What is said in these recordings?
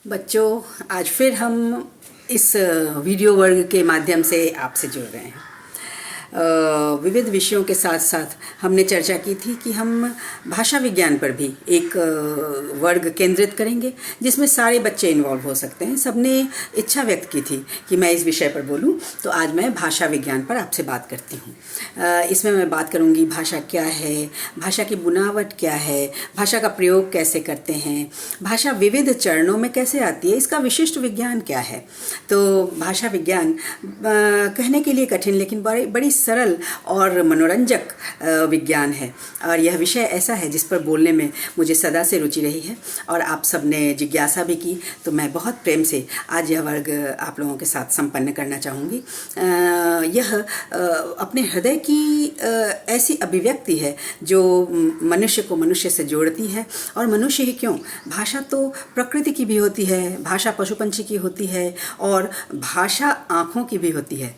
बच्चों, आज फिर हम इस वीडियो वर्ग के माध्यम से आपसे जुड़ रहे हैं। विविध विषयों के साथ साथ हमने चर्चा की थी कि हम भाषा विज्ञान पर भी एक वर्ग केंद्रित करेंगे जिसमें सारे बच्चे इन्वॉल्व हो सकते हैं। सबने इच्छा व्यक्त की थी कि मैं इस विषय पर बोलूं, तो आज मैं भाषा विज्ञान पर आपसे बात करती हूं। इसमें मैं बात करूंगी भाषा क्या है, भाषा की बुनावट क्या है, भाषा का प्रयोग कैसे करते हैं, भाषा विविध चरणों में कैसे आती है, इसका विशिष्ट विज्ञान क्या है। तो भाषा विज्ञान कहने के लिए कठिन लेकिन बड़ी सरल और मनोरंजक विज्ञान है, और यह विषय ऐसा है जिस पर बोलने में मुझे सदा से रुचि रही है और आप सबने जिज्ञासा भी की, तो मैं बहुत प्रेम से आज यह वर्ग आप लोगों के साथ संपन्न करना चाहूँगी। यह अपने हृदय की ऐसी अभिव्यक्ति है जो मनुष्य को मनुष्य से जोड़ती है। और मनुष्य ही क्यों, भाषा तो प्रकृति की भी होती है, भाषा पशु पंछी की होती है और भाषा आँखों की भी होती है।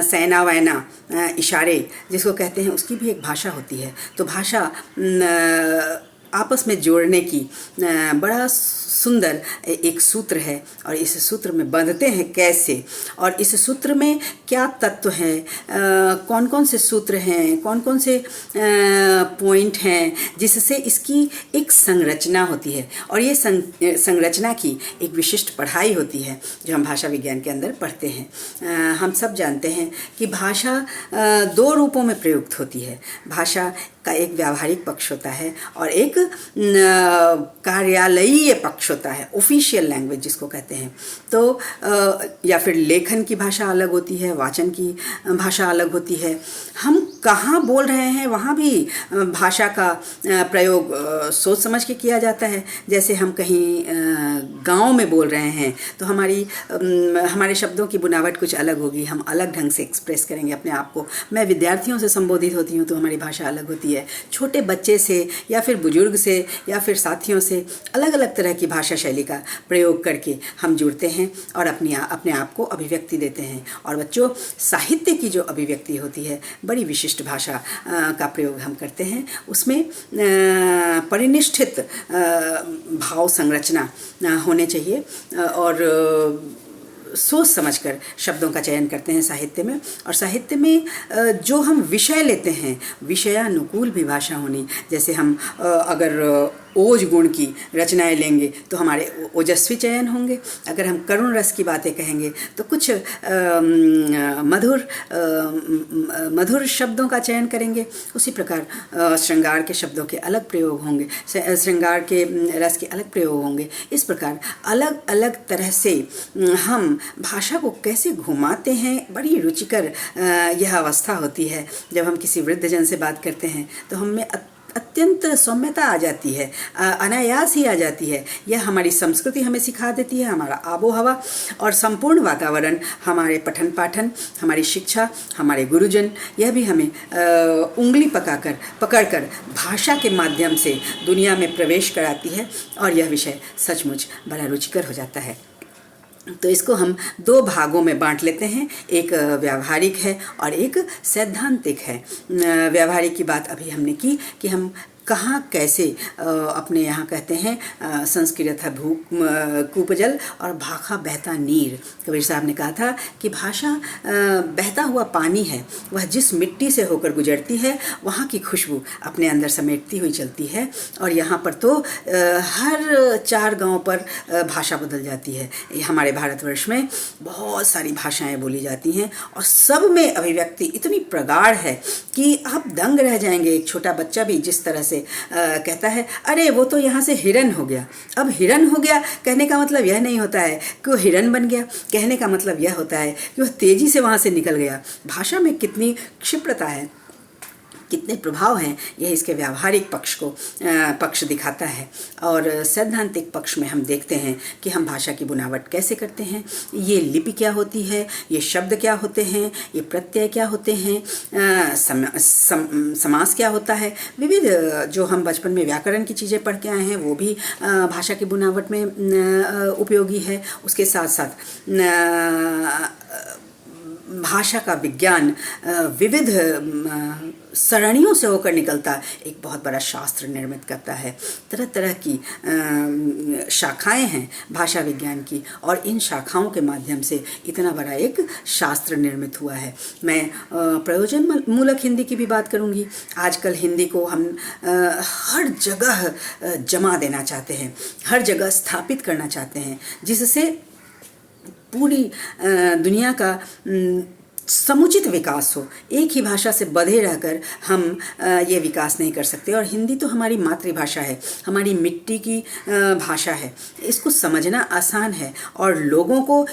सैना वैना इशारे जिसको कहते हैं, उसकी भी एक भाषा होती है। तो भाषा आपस में जोड़ने की बड़ा सुंदर एक सूत्र है, और इस सूत्र में बंधते हैं कैसे, और इस सूत्र में क्या तत्व हैं, कौन कौन से सूत्र हैं, कौन कौन से पॉइंट हैं जिससे इसकी एक संरचना होती है। और ये संरचना की एक विशिष्ट पढ़ाई होती है जो हम भाषा विज्ञान के अंदर पढ़ते हैं। हम सब जानते हैं कि भाषा दो रूपों में प्रयुक्त होती है। भाषा का एक व्यावहारिक पक्ष होता है और एक कार्यालयीय पक्ष होता है, ऑफिशियल लैंग्वेज जिसको कहते हैं। तो या फिर लेखन की भाषा अलग होती है, वाचन की भाषा अलग होती है। हम कहाँ बोल रहे हैं वहाँ भी भाषा का प्रयोग सोच समझ के किया जाता है। जैसे हम कहीं गांव में बोल रहे हैं तो हमारे शब्दों की बुनावट कुछ अलग होगी, हम अलग ढंग से एक्सप्रेस करेंगे अपने आप को। मैं विद्यार्थियों से संबोधित होती हूँ तो हमारी भाषा अलग होती है, छोटे बच्चे से या फिर बुजुर्ग से या फिर साथियों से अलग अलग तरह की भाषा शैली का प्रयोग करके हम जुड़ते हैं और अपने आप को अभिव्यक्ति देते हैं। और बच्चों, साहित्य की जो अभिव्यक्ति होती है, बड़ी विशिष्ट भाषा का प्रयोग हम करते हैं। उसमें परिनिष्ठित भाव संरचना होने चाहिए और सोच समझकर शब्दों का चयन करते हैं साहित्य में। और साहित्य में जो हम विषय लेते हैं, विषयानुकूल भी भाषा होनी। जैसे हम अगर ओज गुण की रचनाएं लेंगे तो हमारे ओजस्वी चयन होंगे। अगर हम करुण रस की बातें कहेंगे तो कुछ मधुर शब्दों का चयन करेंगे। उसी प्रकार श्रृंगार के शब्दों के अलग प्रयोग होंगे, श्रृंगार के रस के अलग प्रयोग होंगे। इस प्रकार अलग अलग तरह से हम भाषा को कैसे घुमाते हैं, बड़ी रुचिकर यह अवस्था होती है। जब हम किसी वृद्धजन से बात करते हैं तो हमें अत्यंत सौम्यता आ जाती है, अनायास ही आ जाती है। यह हमारी संस्कृति हमें सिखा देती है, हमारा आबो हवा और संपूर्ण वातावरण, हमारे पठन पाठन, हमारी शिक्षा, हमारे गुरुजन, यह भी हमें उंगली पकड़कर भाषा के माध्यम से दुनिया में प्रवेश कराती है। और यह विषय सचमुच बड़ा रुचिकर हो जाता है। तो इसको हम दो भागों में बांट लेते हैं, एक व्यावहारिक है और एक सैद्धांतिक है। व्यावहारिक की बात अभी हमने की कि हम कहाँ कैसे अपने यहाँ कहते हैं संस्कृत है कूपजल और भाखा बहता नीर। कबीर साहब ने कहा था कि भाषा बहता हुआ पानी है, वह जिस मिट्टी से होकर गुजरती है वहाँ की खुशबू अपने अंदर समेटती हुई चलती है। और यहाँ पर तो हर 4 गांव पर भाषा बदल जाती है। हमारे भारतवर्ष में बहुत सारी भाषाएं बोली जाती हैं और सब में अभिव्यक्ति इतनी प्रगाढ़ है कि आप दंग रह जाएंगे। एक छोटा बच्चा भी जिस तरह से कहता है, अरे वो तो यहाँ से हिरन हो गया। अब हिरन हो गया कहने का मतलब यह नहीं होता है कि वो हिरन बन गया, कहने का मतलब यह होता है कि वह तेजी से वहाँ से निकल गया। भाषा में कितनी क्षिप्रता है, कितने प्रभाव हैं, यह इसके व्यावहारिक पक्ष दिखाता है। और सैद्धांतिक पक्ष में हम देखते हैं कि हम भाषा की बुनावट कैसे करते हैं, ये लिपि क्या होती है, ये शब्द क्या होते हैं, ये प्रत्यय क्या होते हैं, समास क्या होता है। विविध जो हम बचपन में व्याकरण की चीज़ें पढ़ के आए हैं वो भी भाषा की बुनावट में उपयोगी है। उसके साथ साथ भाषा का विज्ञान विविध सरणियों से होकर निकलता एक बहुत बड़ा शास्त्र निर्मित करता है। तरह तरह की शाखाएं हैं भाषा विज्ञान की, और इन शाखाओं के माध्यम से इतना बड़ा एक शास्त्र निर्मित हुआ है। मैं प्रयोजन मूलक हिंदी की भी बात करूंगी। आजकल हिंदी को हम हर जगह जमा देना चाहते हैं, हर जगह स्थापित करना चाहते हैं, जिससे पूरी दुनिया का समुचित विकास हो। एक ही भाषा से बंधे रहकर हम ये विकास नहीं कर सकते। और हिंदी तो हमारी मातृभाषा है, हमारी मिट्टी की भाषा है। इसको समझना आसान है और लोगों को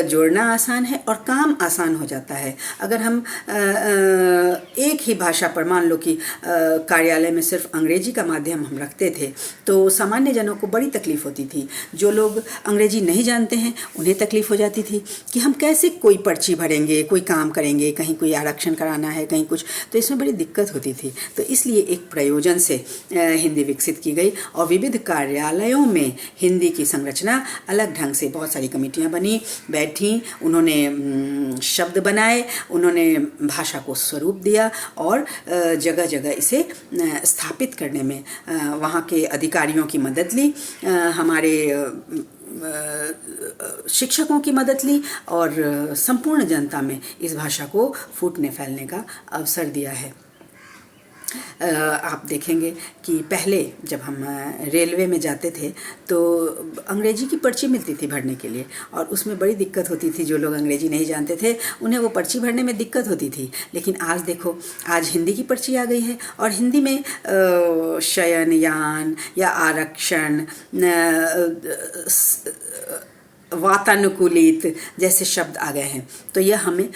जोड़ना आसान है और काम आसान हो जाता है। अगर हम एक ही भाषा पर, मान लो कि कार्यालय में सिर्फ अंग्रेजी का माध्यम हम रखते थे, तो सामान्य जनों को बड़ी तकलीफ होती थी। जो लोग अंग्रेजी नहीं जानते हैं उन्हें तकलीफ हो जाती थी कि हम कैसे कोई पर्ची भरेंगे, कोई काम करेंगे, कहीं कोई आरक्षण कराना है, कहीं कुछ, तो इसमें बड़ी दिक्कत होती थी। तो इसलिए एक प्रयोजन से हिंदी विकसित की गई और विविध कार्यालयों में हिंदी की संरचना अलग ढंग से, बहुत सारी कमेटियां बनी, बैठी, उन्होंने शब्द बनाए, उन्होंने भाषा को स्वरूप दिया और जगह जगह इसे स्थापित करने में वहाँ के अधिकारियों की मदद ली, हमारे शिक्षकों की मदद ली और संपूर्ण जनता में इस भाषा को फूटने फैलने का अवसर दिया है। आप देखेंगे कि पहले जब हम रेलवे में जाते थे तो अंग्रेजी की पर्ची मिलती थी भरने के लिए, और उसमें बड़ी दिक्कत होती थी। जो लोग अंग्रेजी नहीं जानते थे उन्हें वो पर्ची भरने में दिक्कत होती थी। लेकिन आज देखो, आज हिंदी की पर्ची आ गई है और हिंदी में शयनयान या आरक्षण, वातानुकूलित जैसे शब्द आ गए हैं। तो यह हमें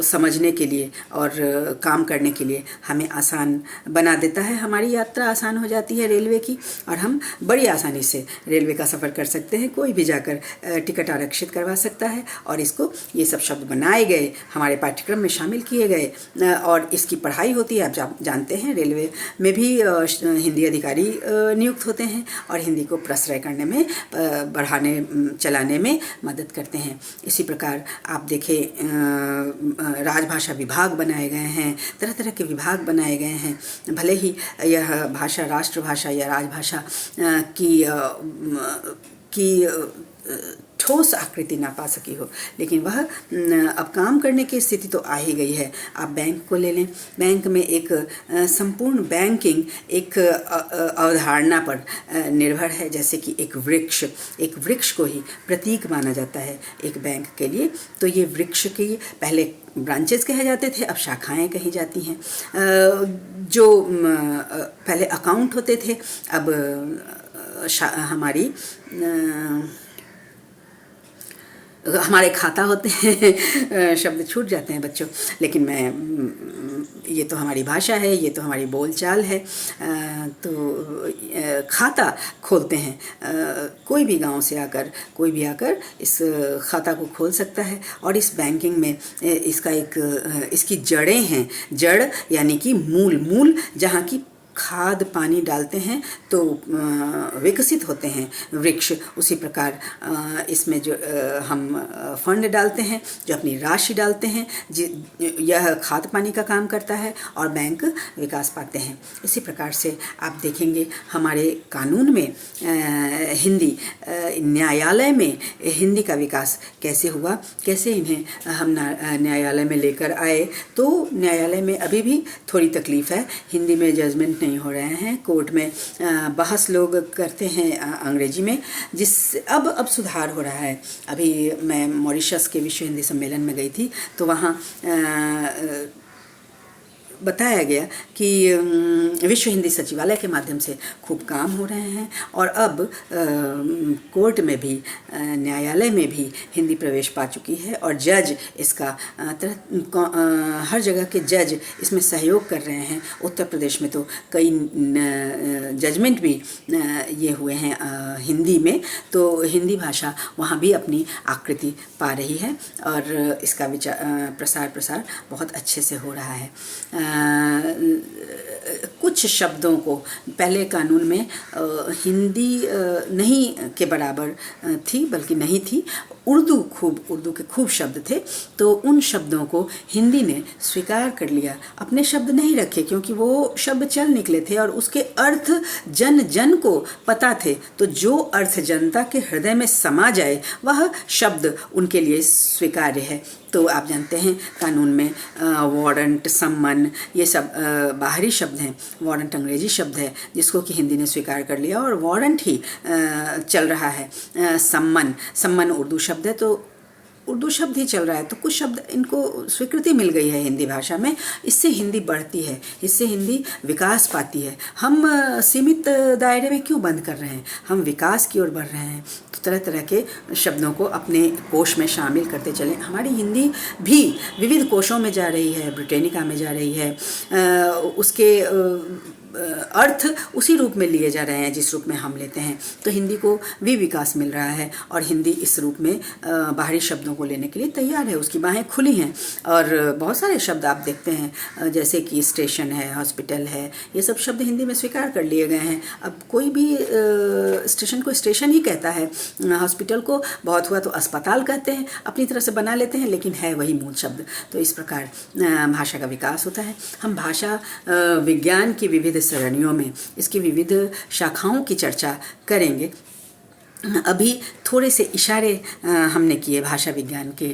समझने के लिए और काम करने के लिए हमें आसान बना देता है। हमारी यात्रा आसान हो जाती है रेलवे की, और हम बड़ी आसानी से रेलवे का सफ़र कर सकते हैं। कोई भी जाकर टिकट आरक्षित करवा सकता है। और इसको, ये सब शब्द बनाए गए, हमारे पाठ्यक्रम में शामिल किए गए और इसकी पढ़ाई होती है। आप जानते हैं रेलवे में भी हिंदी अधिकारी नियुक्त होते हैं और हिंदी को प्रश्रय करने में, बढ़ाने चलाने में मदद करते हैं। इसी प्रकार आप देखें, राजभाषा विभाग बनाए गए हैं, तरह तरह के विभाग बनाए गए हैं। भले ही यह भाषा राष्ट्रभाषा या राजभाषा की ठोस आकृति ना पा सकी हो, लेकिन वह अब काम करने की स्थिति तो आ ही गई है। आप बैंक को ले लें, बैंक में एक संपूर्ण बैंकिंग एक अवधारणा पर निर्भर है। जैसे कि एक वृक्ष को ही प्रतीक माना जाता है एक बैंक के लिए। तो ये वृक्ष की पहले ब्रांचेस कहे जाते थे, अब शाखाएं कही जाती हैं। जो पहले अकाउंट होते थे, अब हमारे खाता होते हैं। शब्द छूट जाते हैं बच्चों, लेकिन ये तो हमारी भाषा है, ये तो हमारी बोलचाल है। तो खाता खोलते हैं, कोई भी गांव से आकर, कोई भी आकर इस खाता को खोल सकता है। और इस बैंकिंग में इसकी जड़ें हैं। जड़ यानी कि मूल जहाँ की खाद पानी डालते हैं तो विकसित होते हैं वृक्ष। उसी प्रकार इसमें जो हम फंड डालते हैं, जो अपनी राशि डालते हैं, यह खाद पानी का काम करता है और बैंक विकास पाते हैं। इसी प्रकार से आप देखेंगे हमारे कानून में हिंदी, न्यायालय में हिंदी का विकास कैसे हुआ, कैसे इन्हें हम न्यायालय में लेकर आए। तो न्यायालय में अभी भी थोड़ी तकलीफ है, हिंदी में जजमेंट नहीं हो रहे हैं। कोर्ट में बहस लोग करते हैं अंग्रेजी में, जिससे अब सुधार हो रहा है। अभी मैं मॉरिशस के विश्व हिंदी सम्मेलन में गई थी, तो वहाँ बताया गया कि विश्व हिंदी सचिवालय के माध्यम से खूब काम हो रहे हैं और अब कोर्ट में भी, न्यायालय में भी हिंदी प्रवेश पा चुकी है और जज इसका हर जगह के जज इसमें सहयोग कर रहे हैं। उत्तर प्रदेश में तो कई जजमेंट भी ये हुए हैं हिंदी में, तो हिंदी भाषा वहाँ भी अपनी आकृति पा रही है और इसका प्रसार बहुत अच्छे से हो रहा है। कुछ शब्दों को पहले कानून में हिंदी नहीं के बराबर थी, बल्कि नहीं थी, उर्दू के खूब शब्द थे, तो उन शब्दों को हिंदी ने स्वीकार कर लिया। अपने शब्द नहीं रखे क्योंकि वो शब्द चल निकले थे और उसके अर्थ जन जन को पता थे, तो जो अर्थ जनता के हृदय में समा जाए वह शब्द उनके लिए स्वीकार्य है। तो आप जानते हैं कानून में वारंट, सम्मन, ये सब बाहरी शब्द हैं। वारंट अंग्रेजी शब्द है जिसको कि हिंदी ने स्वीकार कर लिया और वारंट ही चल रहा है। सम्मन उर्दू शब्द है, तो उर्दू शब्द ही चल रहा है, तो कुछ शब्द इनको स्वीकृति मिल गई है हिंदी भाषा में। इससे हिंदी बढ़ती है, इससे हिंदी विकास पाती है। हम सीमित दायरे में क्यों बंद कर रहे हैं, हम विकास की ओर बढ़ रहे हैं। तो तरह तरह के शब्दों को अपने कोश में शामिल करते चलें। हमारी हिंदी भी विविध कोशों में जा रही है, ब्रिटेनिका में जा रही है, उसके अर्थ उसी रूप में लिए जा रहे हैं जिस रूप में हम लेते हैं। तो हिंदी को भी विकास मिल रहा है और हिंदी इस रूप में बाहरी शब्दों को लेने के लिए तैयार है, उसकी बाहें खुली हैं। और बहुत सारे शब्द आप देखते हैं जैसे कि स्टेशन है, हॉस्पिटल है, ये सब शब्द हिंदी में स्वीकार कर लिए गए हैं। अब कोई भी स्टेशन को स्टेशन ही कहता है, हॉस्पिटल को बहुत हुआ तो अस्पताल कहते हैं, अपनी तरह से बना लेते हैं, लेकिन है वही मूल शब्द। तो इस प्रकार भाषा का विकास होता है। हम भाषा विज्ञान की विविध सरणियों में इसकी विविध शाखाओं की चर्चा करेंगे। अभी थोड़े से इशारे हमने किए भाषा विज्ञान के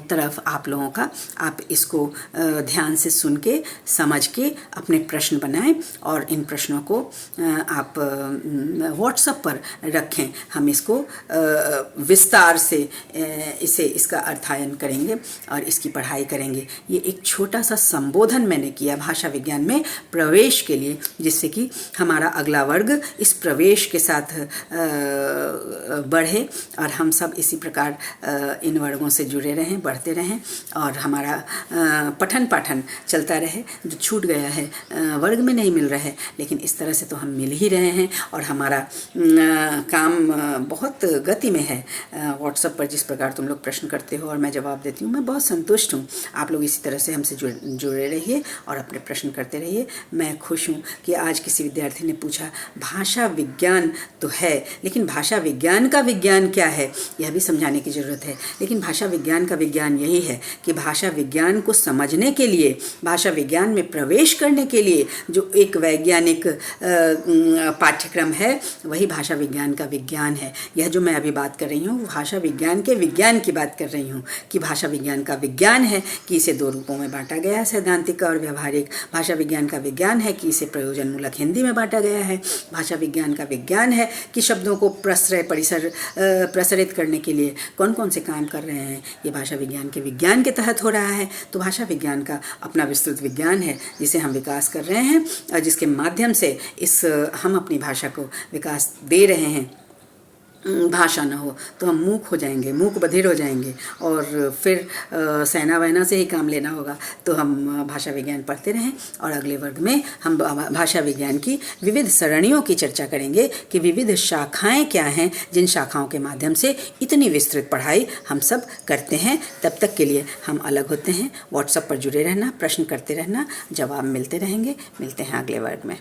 तरफ आप लोगों का। आप इसको ध्यान से सुन के समझ के अपने प्रश्न बनाएं और इन प्रश्नों को आप व्हाट्सएप पर रखें। हम इसको विस्तार से इसका अध्ययन करेंगे और इसकी पढ़ाई करेंगे। ये एक छोटा सा संबोधन मैंने किया भाषा विज्ञान में प्रवेश के लिए, जिससे कि हमारा अगला वर्ग इस प्रवेश के साथ बढ़े और हम सब इसी प्रकार इन वर्गों से जुड़े रहें, बढ़ते रहें और हमारा पठन पाठन चलता रहे। जो छूट गया है वर्ग में नहीं मिल रहा है, लेकिन इस तरह से तो हम मिल ही रहे हैं और हमारा काम बहुत गति में है। व्हाट्सएप पर जिस प्रकार तुम लोग प्रश्न करते हो और मैं जवाब देती हूँ, मैं बहुत संतुष्ट हूँ। आप लोग इसी तरह से हमसे जुड़े रहिए और अपने प्रश्न करते रहिए। मैं खुश हूँ कि आज किसी विद्यार्थी ने पूछा भाषा विज्ञान तो है, लेकिन भाषा विज्ञान का विज्ञान क्या है, यह भी समझाने की ज़रूरत है। लेकिन भाषा विज्ञान का विज्ञान यही है कि भाषा विज्ञान को समझने के लिए, भाषा विज्ञान में प्रवेश करने के लिए जो एक वैज्ञानिक पाठ्यक्रम है, वही भाषा विज्ञान का विज्ञान है। यह जो मैं अभी बात कर रही हूँ, भाषा विज्ञान के विज्ञान की बात कर रही हूँ कि भाषा विज्ञान का विज्ञान है कि इसे दो रूपों में बांटा गया है, सैद्धांतिक और व्यवहारिक। भाषा विज्ञान का विज्ञान है कि इसे प्रयोजनमूलक हिंदी में बांटा गया है। भाषा विज्ञान का विज्ञान है कि शब्दों को प्रसरित करने के लिए कौन कौन से काम कर रहे हैं, ये भाषा विज्ञान के विज्ञान के तहत हो रहा है। तो भाषा विज्ञान का अपना विस्तृत विज्ञान है जिसे हम विकास कर रहे हैं और जिसके माध्यम से हम अपनी भाषा को विकास दे रहे हैं। भाषा न हो तो हम मूक हो जाएंगे, मूक बधिर हो जाएंगे और फिर सेना वैना से ही काम लेना होगा। तो हम भाषा विज्ञान पढ़ते रहें और अगले वर्ग में हम भाषा विज्ञान की विविध सरणियों की चर्चा करेंगे कि विविध शाखाएं क्या हैं, जिन शाखाओं के माध्यम से इतनी विस्तृत पढ़ाई हम सब करते हैं। तब तक के लिए हम अलग होते हैं। व्हाट्सएप पर जुड़े रहना, प्रश्न करते रहना, जवाब मिलते रहेंगे। मिलते हैं अगले वर्ग में।